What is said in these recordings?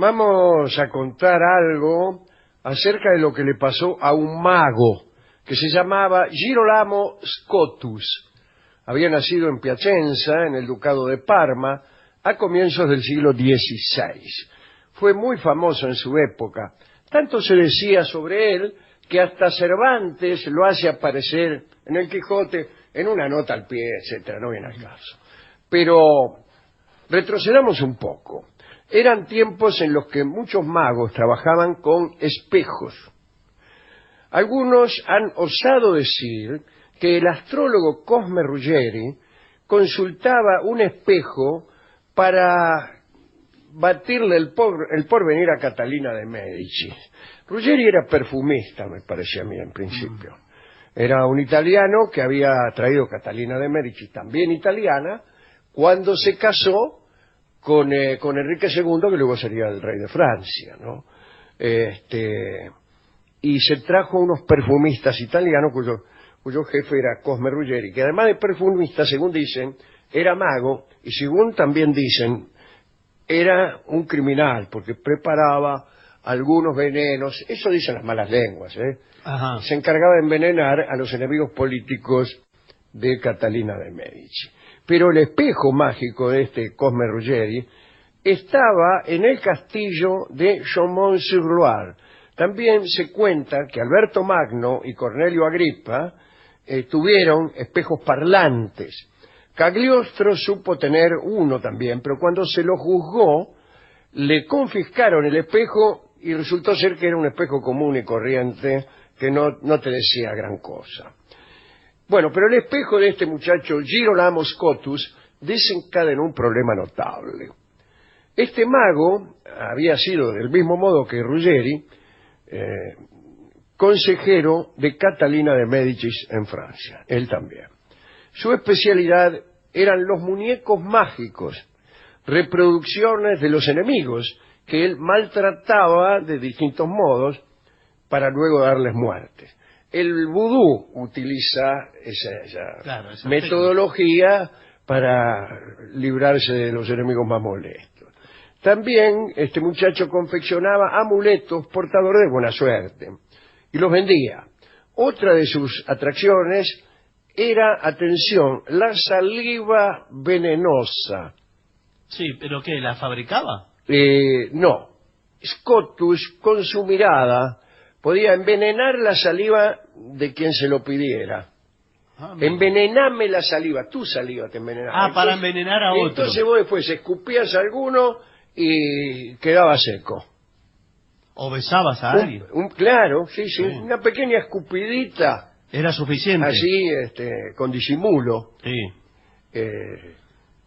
Vamos a contar algo acerca de lo que le pasó a un mago que se llamaba Girolamo Scotus. Había nacido en Piacenza, en el Ducado de Parma, a comienzos del siglo XVI. Fue muy famoso en su época. Tanto se decía sobre él que hasta Cervantes lo hace aparecer en el Quijote en una nota al pie, etcétera. No viene al caso. Pero retrocedamos un poco. Eran tiempos en los que muchos magos trabajaban con espejos. Algunos han osado decir que el astrólogo Cosme Ruggeri consultaba un espejo para batirle el porvenir a Catalina de Médici. Ruggeri era perfumista, me parecía a mí en principio. Era un italiano que había traído Catalina de Médici, también italiana, cuando se casó con Enrique II, que luego sería el rey de Francia, ¿no? Y se trajo unos perfumistas italianos cuyo jefe era Cosme Ruggeri, que además de perfumista, según dicen, era mago, y según también dicen, era un criminal, porque preparaba algunos venenos, eso dicen las malas lenguas, Ajá. Se encargaba de envenenar a los enemigos políticos de Catalina de Médici. Pero el espejo mágico de este Cosme Ruggeri estaba en el castillo de Chaumont-sur-Loire. También se cuenta que Alberto Magno y Cornelio Agripa tuvieron espejos parlantes. Cagliostro supo tener uno también, pero cuando se lo juzgó, le confiscaron el espejo y resultó ser que era un espejo común y corriente que no te decía gran cosa. Bueno, pero el espejo de este muchacho, Girolamo Scotus, desencadenó un problema notable. Este mago había sido, del mismo modo que Ruggeri, consejero de Catalina de Médici en Francia, él también. Su especialidad eran los muñecos mágicos, reproducciones de los enemigos que él maltrataba de distintos modos para luego darles muerte. El vudú utiliza esa metodología para librarse de los enemigos más molestos. También este muchacho confeccionaba amuletos portadores de buena suerte y los vendía. Otra de sus atracciones era, atención, la saliva venenosa. Sí, ¿pero qué? ¿La fabricaba? No. Scotus, con su mirada, podía envenenar la saliva de quien se lo pidiera. Envenename la saliva, tu saliva te envenenaba. Entonces, para envenenar a otro. Entonces vos después escupías a alguno y quedaba seco. ¿O besabas a alguien? Claro, sí, una pequeña escupidita. Era suficiente. Así, con disimulo. Sí.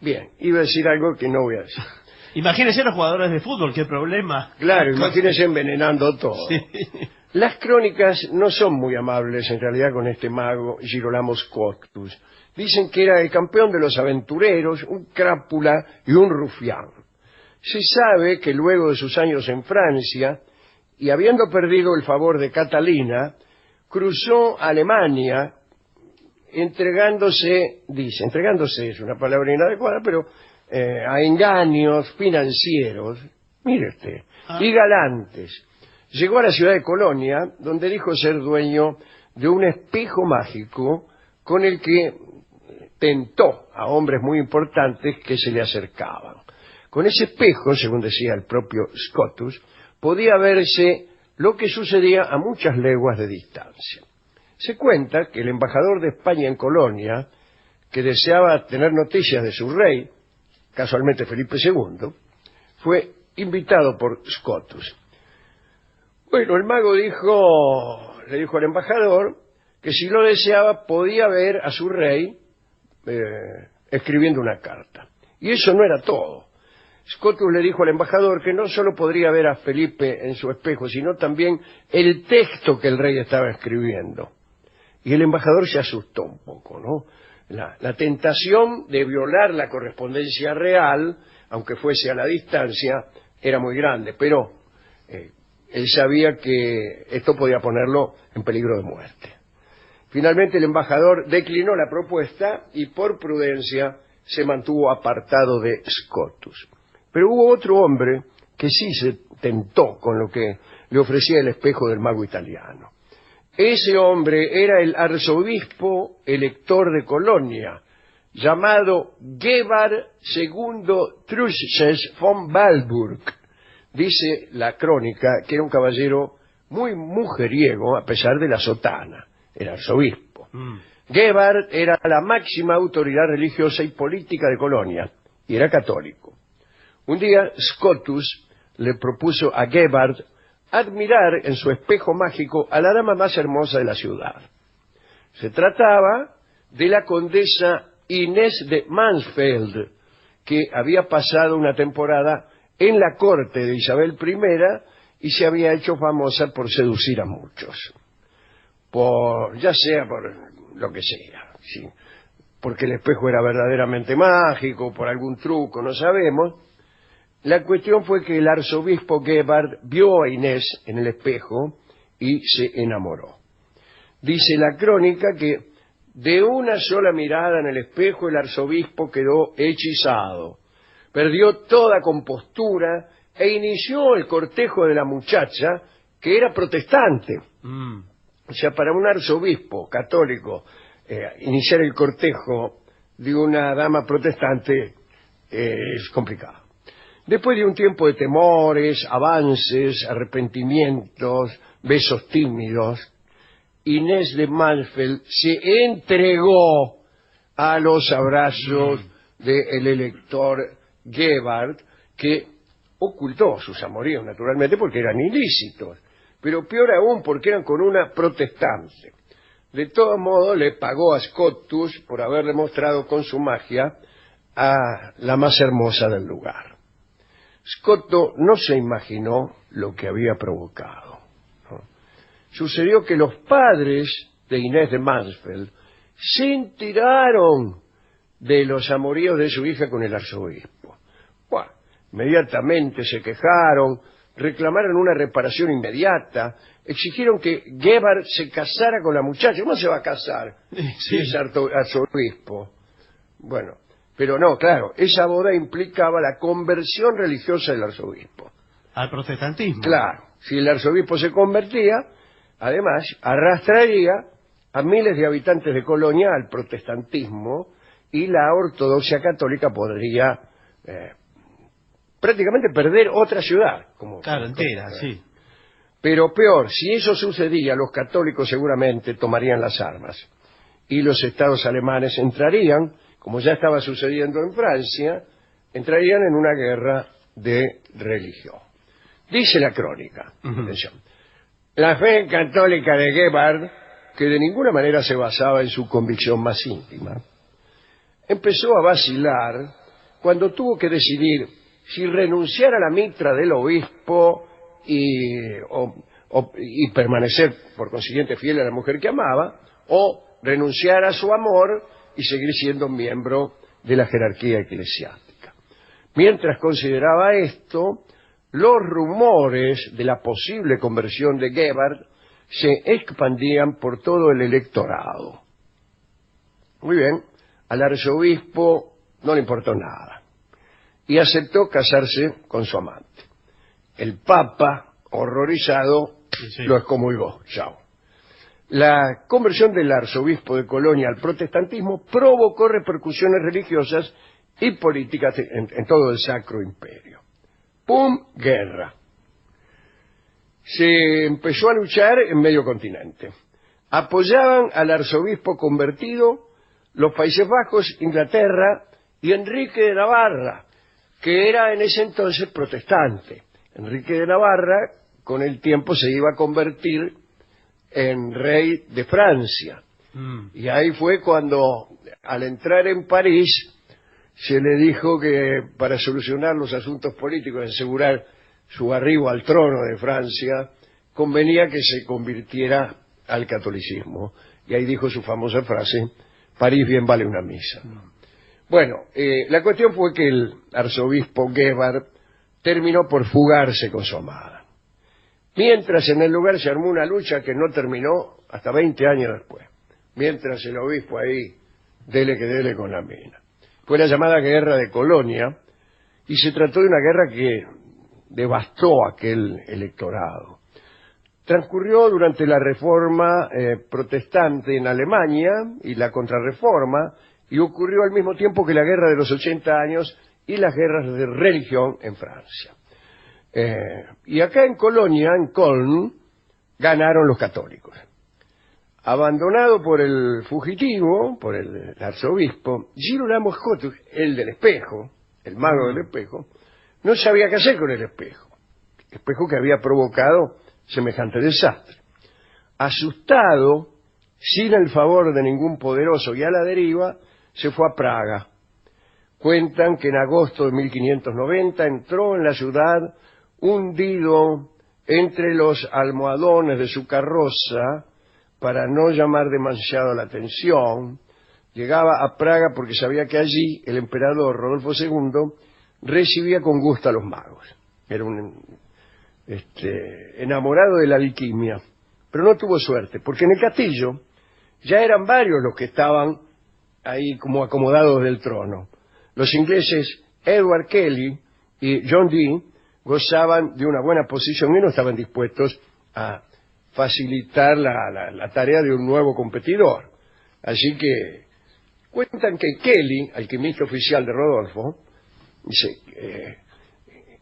Bien, iba a decir algo que no voy a decir. Imagínense los jugadores de fútbol, qué problema. Claro, imagínense envenenando todo. Sí. Las crónicas no son muy amables en realidad con este mago Girolamo Scotus. Dicen que era el campeón de los aventureros, un crápula y un rufián. Se sabe que luego de sus años en Francia, y habiendo perdido el favor de Catalina, cruzó Alemania entregándose es una palabra inadecuada, pero a engaños financieros, mire usted, y galantes. Llegó a la ciudad de Colonia, donde dijo ser dueño de un espejo mágico con el que tentó a hombres muy importantes que se le acercaban. Con ese espejo, según decía el propio Scotus, podía verse lo que sucedía a muchas leguas de distancia. Se cuenta que el embajador de España en Colonia, que deseaba tener noticias de su rey, casualmente Felipe II, fue invitado por Scotus. Bueno, el mago le dijo al embajador que si lo deseaba podía ver a su rey escribiendo una carta. Y eso no era todo. Scotus le dijo al embajador que no solo podría ver a Felipe en su espejo, sino también el texto que el rey estaba escribiendo. Y el embajador se asustó un poco, ¿no? La tentación de violar la correspondencia real, aunque fuese a la distancia, era muy grande, pero él sabía que esto podía ponerlo en peligro de muerte. Finalmente el embajador declinó la propuesta y por prudencia se mantuvo apartado de Scotus. Pero hubo otro hombre que que sí se tentó con lo que le ofrecía el espejo del mago italiano. Ese hombre era el arzobispo elector de Colonia, llamado Gebhard II Truchsess von Walburg. Dice la crónica que era un caballero muy mujeriego a pesar de la sotana, el arzobispo. Gebhard era la máxima autoridad religiosa y política de Colonia y era católico. Un día Scotus le propuso a Gebhard admirar en su espejo mágico a la dama más hermosa de la ciudad. Se trataba de la condesa Inés de Mansfeld, que había pasado una temporada en la corte de Isabel I y se había hecho famosa por seducir a muchos. Ya sea por lo que sea, ¿sí? Porque el espejo era verdaderamente mágico, por algún truco, no sabemos. La cuestión fue que el arzobispo Gebhard vio a Inés en el espejo y se enamoró. Dice la crónica que de una sola mirada en el espejo el arzobispo quedó hechizado, perdió toda compostura e inició el cortejo de la muchacha, que era protestante. O sea, para un arzobispo católico iniciar el cortejo de una dama protestante es complicado. Después de un tiempo de temores, avances, arrepentimientos, besos tímidos, Inés de Mansfeld se entregó a los abrazos del elector Gebhard, que ocultó sus amoríos, naturalmente, porque eran ilícitos, pero peor aún porque eran con una protestante. De todo modo, le pagó a Scotus por haberle mostrado con su magia a la más hermosa del lugar. Scotus no se imaginó lo que había provocado, ¿no? Sucedió que los padres de Inés de Mansfeld se enteraron de los amoríos de su hija con el arzobispo. Bueno, inmediatamente se quejaron, reclamaron una reparación inmediata, exigieron que Gebhard se casara con la muchacha. ¿Cómo se va a casar si es arzobispo? Bueno, pero no, claro, esa boda implicaba la conversión religiosa del arzobispo. Al protestantismo. Claro, si el arzobispo se convertía, además arrastraría a miles de habitantes de Colonia al protestantismo y la ortodoxia católica podría prácticamente perder otra ciudad. Claro, entera, sí. Pero peor, si eso sucedía, los católicos seguramente tomarían las armas y los estados alemanes entrarían, como ya estaba sucediendo en Francia, entrarían en una guerra de religión. Dice la crónica, atención, la fe católica de Gebhard, que de ninguna manera se basaba en su convicción más íntima, empezó a vacilar cuando tuvo que decidir si renunciar a la mitra del obispo y permanecer por consiguiente fiel a la mujer que amaba, o renunciar a su amor y seguir siendo miembro de la jerarquía eclesiástica. Mientras consideraba esto, los rumores de la posible conversión de Gebhard se expandían por todo el electorado. Muy bien, al arzobispo no le importó nada y aceptó casarse con su amante. El Papa, horrorizado, lo excomulgó. Chao. La conversión del arzobispo de Colonia al protestantismo provocó repercusiones religiosas y políticas en todo el Sacro Imperio. ¡Pum! Guerra. Se empezó a luchar en medio continente. Apoyaban al arzobispo convertido los Países Bajos, Inglaterra y Enrique de Navarra, que era en ese entonces protestante. Enrique de Navarra, con el tiempo, se iba a convertir en rey de Francia. Y ahí fue cuando, al entrar en París, se le dijo que para solucionar los asuntos políticos y asegurar su arribo al trono de Francia, convenía que se convirtiera al catolicismo. Y ahí dijo su famosa frase, París bien vale una misa. Bueno, la cuestión fue que el arzobispo Gebhard terminó por fugarse con su amada. Mientras en el lugar se armó una lucha que no terminó hasta 20 años después. Mientras el obispo ahí, dele que dele con la mina. Fue la llamada Guerra de Colonia, y se trató de una guerra que devastó aquel electorado. Transcurrió durante la Reforma protestante en Alemania y la Contrarreforma, y ocurrió al mismo tiempo que la Guerra de los 80 años y las guerras de religión en Francia. Y acá en Colonia, en Köln, ganaron los católicos. Abandonado por el fugitivo, por el arzobispo, Girolamo Scotus, el del espejo, el mago del espejo, no sabía qué hacer con el espejo que había provocado semejante desastre. Asustado, sin el favor de ningún poderoso y a la deriva, se fue a Praga. Cuentan que en agosto de 1590 entró en la ciudad hundido entre los almohadones de su carroza para no llamar demasiado la atención. Llegaba a Praga porque sabía que allí el emperador Rodolfo II recibía con gusto a los magos. Era un enamorado de la alquimia, pero no tuvo suerte, porque en el castillo ya eran varios los que estaban ahí como acomodados del trono. Los ingleses Edward Kelly y John Dee gozaban de una buena posición y no estaban dispuestos a facilitar la tarea de un nuevo competidor. Así que cuentan que Kelly, alquimista oficial de Rodolfo, dice,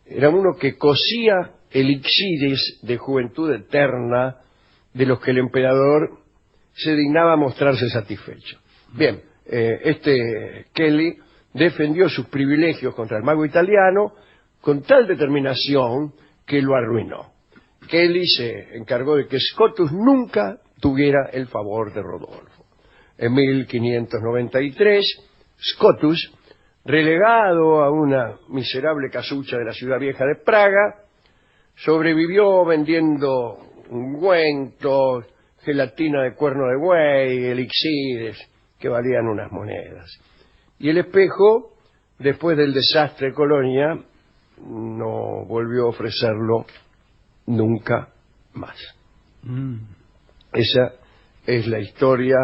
era uno que cosía elixires de juventud eterna de los que el emperador se dignaba mostrarse satisfecho. Bien, Kelly defendió sus privilegios contra el mago italiano con tal determinación que lo arruinó. Kelly se encargó de que Scotus nunca tuviera el favor de Rodolfo. En 1593, Scotus, relegado a una miserable casucha de la ciudad vieja de Praga, sobrevivió vendiendo ungüentos, gelatina de cuerno de buey, elixires que valían unas monedas. Y el espejo, después del desastre de Colonia, no volvió a ofrecerlo nunca más. Esa es la historia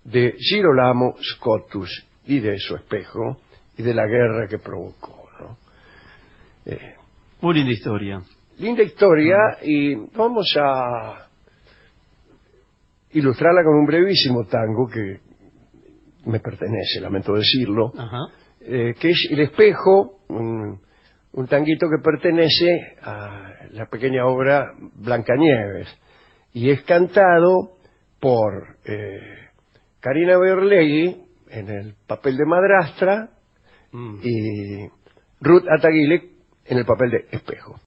de Girolamo Scotus y de su espejo y de la guerra que provocó, ¿no? Muy linda historia. Linda historia, y vamos a ilustrarla con un brevísimo tango que me pertenece, lamento decirlo, que es El espejo, un tanguito que pertenece a la pequeña obra Blancanieves, y es cantado por Carina Berlegui en el papel de madrastra y Ruth Ataguile en el papel de espejo.